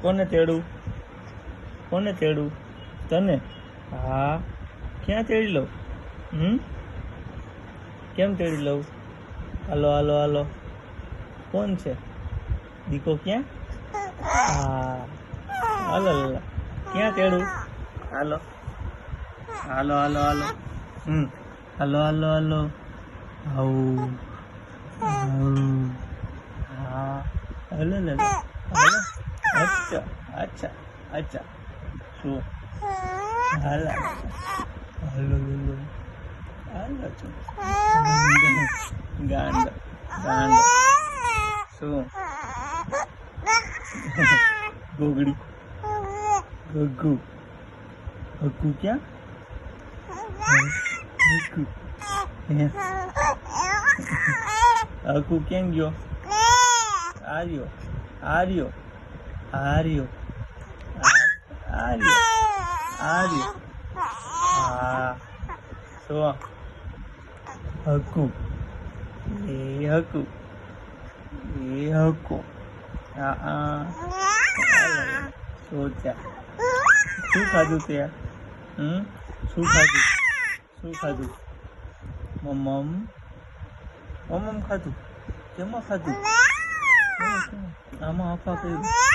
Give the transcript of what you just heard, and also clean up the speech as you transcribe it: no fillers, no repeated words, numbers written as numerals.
કોને તેડું? કોને તેડું? તને? હા. ક્યાં તેડી લઉં? કેમ તેડી લઉં? હાલો હાલો હાલો. કોણ છે? દીકો ક્યાં? હા. હાલો હાલો. ક્યાં તેડું? હાલો હાલો હાલો હાલો. હાલો હાલો હાલો. How how. હા. હાલો હાલો હાલો. અચ્છા અચ્છા અચ્છા. શું? હાલો હાલો હાલો. હાલો છો. ગાંડો ગાંડો. શું? ગોગડી. ગગ્ગુ. ગગ્ગુ ક્યાં? ગગ્ગુ. ગગ્ગુ કેમ ગયો? આર્યો આર્યો આર્યો આર્યો આર્યો. હા. શું? હકુ. એ હકુ. એ હકુ. હા. શું ખાધું તે? શું ખાધું? શું ખાધું? મમ્મ ખાધું? કેમાં ખાધું? આમાં હફા કર્યું.